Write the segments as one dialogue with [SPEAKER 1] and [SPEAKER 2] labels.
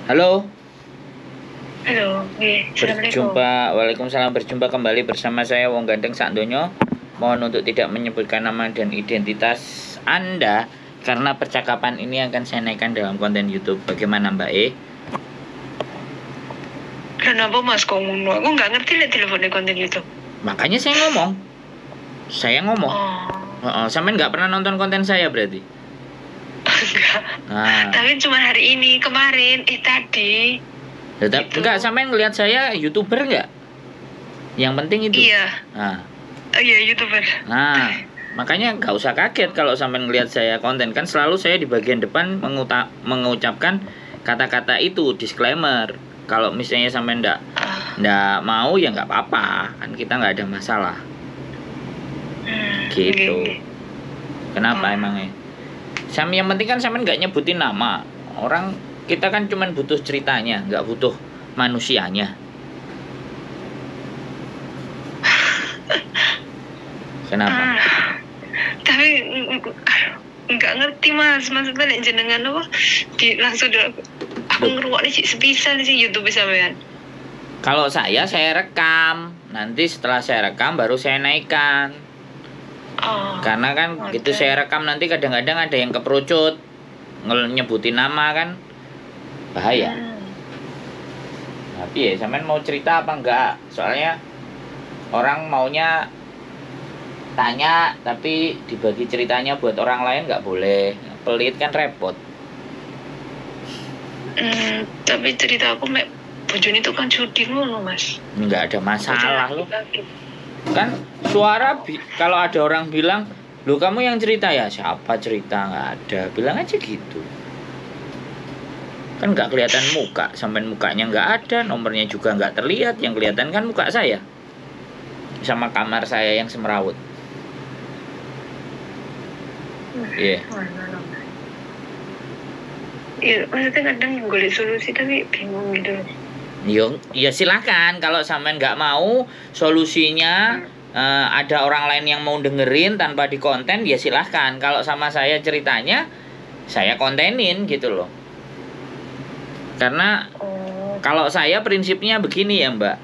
[SPEAKER 1] Halo,
[SPEAKER 2] Halo, Assalamualaikum.
[SPEAKER 1] Waalaikumsalam, berjumpa kembali bersama saya Wong Gandeng Sakdonya. Mohon untuk tidak menyebutkan nama dan identitas Anda karena percakapan ini akan saya naikkan dalam konten YouTube. Bagaimana Mbak E?
[SPEAKER 2] Kenapa Mas kok ngono? Aku nggak ngerti lihat teleponnya konten YouTube.
[SPEAKER 1] Makanya saya ngomong. Sampean nggak pernah nonton konten saya berarti?
[SPEAKER 2] Enggak.
[SPEAKER 1] Nah,
[SPEAKER 2] Tapi cuma hari ini, kemarin, tadi.
[SPEAKER 1] tetap
[SPEAKER 2] Gitu.
[SPEAKER 1] enggak, sampean ngelihat saya YouTuber nggak? Yang penting itu.
[SPEAKER 2] Iya.
[SPEAKER 1] Nah,
[SPEAKER 2] Oh iya, YouTuber.
[SPEAKER 1] Nah, makanya nggak usah kaget kalau sampai ngelihat saya konten, kan selalu saya di bagian depan mengucapkan kata-kata itu, disclaimer. Kalau misalnya sampai ndak mau ya nggak apa-apa, kan kita nggak ada masalah. Gitu.
[SPEAKER 2] Oke.
[SPEAKER 1] Kenapa emangnya? Yang penting kan sampai nggak nyebutin nama. Orang kita kan cuman butuh ceritanya, nggak butuh manusianya. Kenapa?
[SPEAKER 2] Tapi nggak ngerti Mas, maksudnya nek jenengan apa? Langsung aku ngeruwakne sih sepisan sih YouTube sampean.
[SPEAKER 1] Kalau saya rekam. Nanti setelah saya rekam baru saya naikkan. Karena kan gitu saya rekam nanti kadang-kadang ada yang keperucut nyebutin nama kan bahaya. Tapi ya sampean mau cerita apa enggak? Soalnya orang maunya tanya tapi dibagi ceritanya buat orang lain nggak boleh. Pelit kan repot.
[SPEAKER 2] Tapi cerita aku mek bojone itu kan judi ngono Mas.
[SPEAKER 1] Nggak ada masalah loh. Kan suara kalau ada orang bilang, "Loh kamu yang cerita ya?" Siapa cerita? Nggak ada. Bilang aja gitu. Kan nggak kelihatan muka, sampai mukanya nggak ada, nomornya juga nggak terlihat. Yang kelihatan kan muka saya sama kamar saya yang semrawut. Iya.
[SPEAKER 2] Iya, maksudnya kadang golek solusi tapi bingung gitu.
[SPEAKER 1] Ya silahkan, kalau sampean nggak mau solusinya ada orang lain yang mau dengerin tanpa dikonten, ya silahkan. Kalau sama saya ceritanya, saya kontenin gitu loh. Karena kalau saya prinsipnya begini ya Mbak,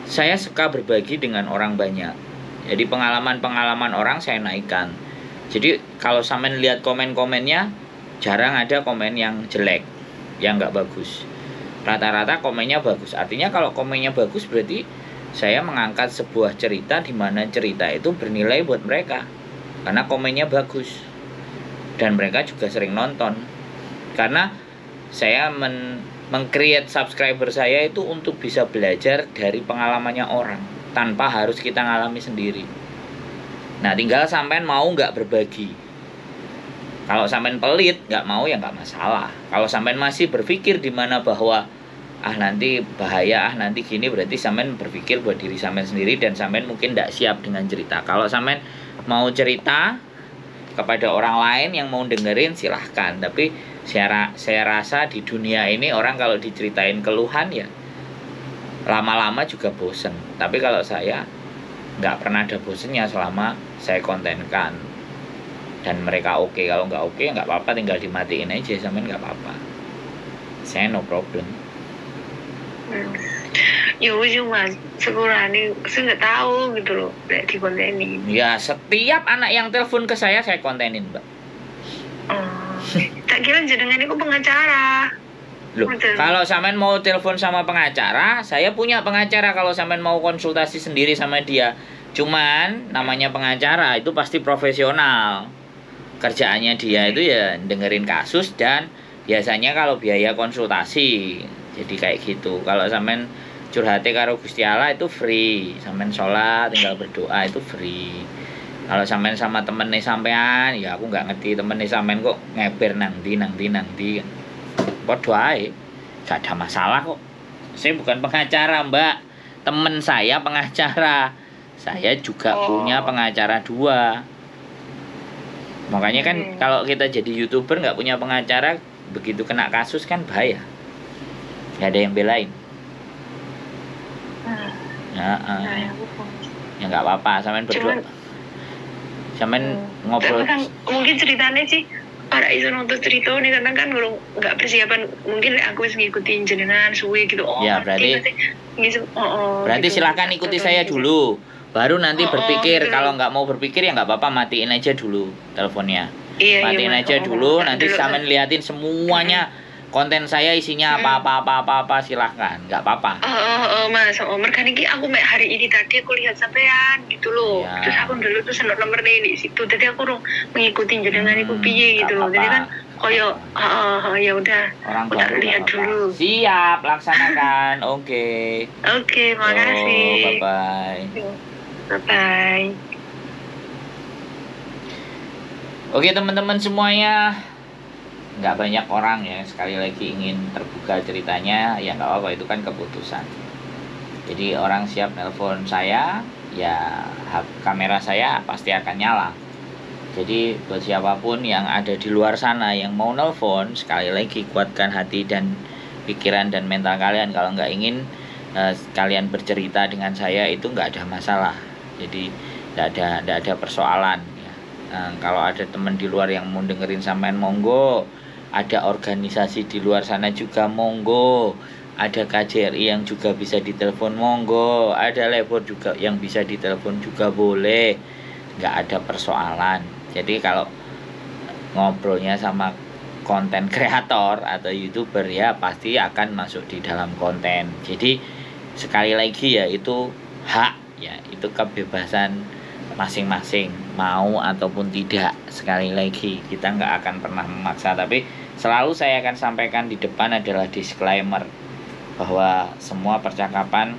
[SPEAKER 1] saya suka berbagi dengan orang banyak. Jadi pengalaman-pengalaman orang saya naikkan. Jadi kalau sampean lihat komen-komennya, jarang ada komen yang jelek, yang nggak bagus. Rata-rata komennya bagus. Artinya kalau komennya bagus berarti saya mengangkat sebuah cerita di mana cerita itu bernilai buat mereka. Karena komennya bagus. Dan mereka juga sering nonton. Karena saya meng-create subscriber saya itu untuk bisa belajar dari pengalamannya orang tanpa harus kita ngalami sendiri. Nah, tinggal sampean mau nggak berbagi. Kalau sampean pelit nggak mau ya nggak masalah. Kalau sampean masih berpikir di mana bahwa nanti bahaya, nanti gini, berarti sampean berpikir buat diri sampean sendiri dan sampean mungkin nggak siap dengan cerita. Kalau sampean mau cerita kepada orang lain yang mau dengerin silahkan. Tapi saya rasa di dunia ini orang kalau diceritain keluhan ya lama-lama juga bosen. Tapi kalau saya nggak pernah ada bosennya selama saya kontenkan dan mereka oke. Kalau nggak oke nggak apa-apa, tinggal dimatiin aja, sampean nggak apa-apa, saya no problem.
[SPEAKER 2] Ya ujung Mas, sekurangnya saya nggak tahu gitu loh, di kontenin.
[SPEAKER 1] Ya setiap anak yang telepon ke saya kontenin Mbak.
[SPEAKER 2] Tak kira jenengan itu pengacara.
[SPEAKER 1] Loh, kalau sampean mau telepon sama pengacara, saya punya pengacara kalau sampean mau konsultasi sendiri sama dia. Cuman namanya pengacara itu pasti profesional. Kerjaannya dia itu ya dengerin kasus dan biasanya kalau biaya konsultasi. Jadi kayak gitu. Kalau sampean curhate karo Gusti Allah itu free. Sampean sholat tinggal berdoa itu free. Kalau sampean sama temennya sampean, ya aku nggak ngerti temennya sampean kok ngeber nang di. Podo ae, gak ada masalah kok. Saya bukan pengacara Mbak, temen saya pengacara. Saya juga punya pengacara 2. Makanya kan kalau kita jadi YouTuber nggak punya pengacara, begitu kena kasus kan bahaya. Gak ada yang belain. Ya nggak apa-apa, sampean berdoa. Sampean ngobrol.
[SPEAKER 2] Kan, mungkin ceritanya sih para iso nonton cerita nih karena kan belum nggak persiapan, mungkin aku harus ngikutin jenengan suwe gitu.
[SPEAKER 1] Ya, berarti berarti
[SPEAKER 2] gitu.
[SPEAKER 1] silakan ikuti saya dulu, baru nanti berpikir.
[SPEAKER 2] Gitu.
[SPEAKER 1] Kalau nggak mau berpikir ya nggak apa-apa, matiin aja dulu teleponnya.
[SPEAKER 2] Iya,
[SPEAKER 1] Matiin aja dulu, nanti sampean liatin semuanya konten saya isinya apa silahkan, nggak apa-apa.
[SPEAKER 2] Mas, mereka ini aku hari ini tadi aku lihat sampean gitu loh.
[SPEAKER 1] Iya.
[SPEAKER 2] Terus aku dulu tuh senok nomor di situ. Jadi aku mengikuti jenengan iku piye gitu loh. Jadi kan koyo ya udah.
[SPEAKER 1] Orang
[SPEAKER 2] udah
[SPEAKER 1] baru
[SPEAKER 2] lihat
[SPEAKER 1] nggak apa-apa.
[SPEAKER 2] dulu.
[SPEAKER 1] Siap, laksanakan. Oke.
[SPEAKER 2] Oke, makasih.
[SPEAKER 1] Bye bye.
[SPEAKER 2] Bye bye.
[SPEAKER 1] Oke teman-teman semuanya, nggak banyak orang ya sekali lagi ingin terbuka ceritanya, ya nggak apa-apa, itu kan keputusan. Jadi orang siap nelpon saya, ya kamera saya pasti akan nyala. Jadi buat siapapun yang ada di luar sana yang mau nelpon, sekali lagi kuatkan hati dan pikiran dan mental kalian. Kalau nggak ingin kalian bercerita dengan saya, itu nggak ada masalah. Jadi nggak ada persoalan. Kalau ada teman di luar yang mau dengerin sampean, monggo. Ada organisasi di luar sana juga, monggo. Ada KJRI yang juga bisa ditelepon, monggo. Ada labor juga yang bisa ditelepon juga, boleh. Nggak ada persoalan. Jadi kalau ngobrolnya sama konten kreator atau YouTuber, ya pasti akan masuk di dalam konten. Jadi sekali lagi ya, itu hak ya, itu kebebasan masing-masing, mau ataupun tidak. Sekali lagi kita nggak akan pernah memaksa, tapi selalu saya akan sampaikan di depan adalah disclaimer bahwa semua percakapan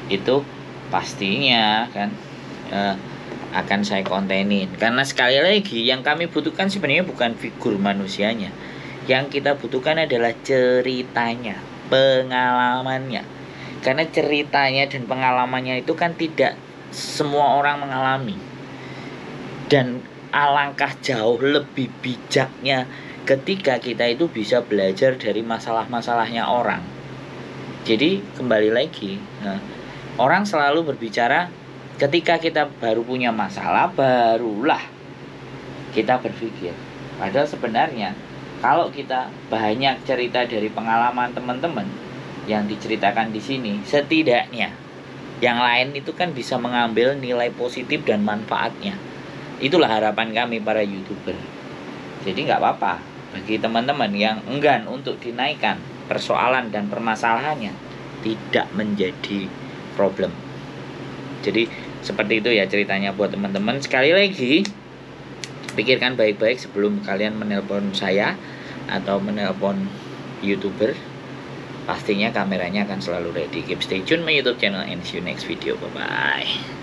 [SPEAKER 1] itu pastinya kan akan saya kontenin, karena sekali lagi yang kami butuhkan sebenarnya bukan figur manusianya, yang kita butuhkan adalah ceritanya, pengalamannya. Karena ceritanya dan pengalamannya itu kan tidak semua orang mengalami, dan alangkah jauh lebih bijaknya ketika kita itu bisa belajar dari masalah-masalahnya orang. Jadi kembali lagi, orang selalu berbicara ketika kita baru punya masalah, barulah kita berpikir. Padahal sebenarnya kalau kita banyak cerita dari pengalaman teman-teman yang diceritakan di sini, setidaknya yang lain itu kan bisa mengambil nilai positif dan manfaatnya. Itulah harapan kami para YouTuber. Jadi nggak apa-apa bagi teman-teman yang enggan untuk dinaikkan persoalan dan permasalahannya, tidak menjadi problem. Jadi seperti itu ya ceritanya buat teman-teman. Sekali lagi, pikirkan baik-baik sebelum kalian menelpon saya atau menelpon YouTuber. Pastinya kameranya akan selalu ready. Keep stay tune my YouTube channel and see you next video. Bye bye.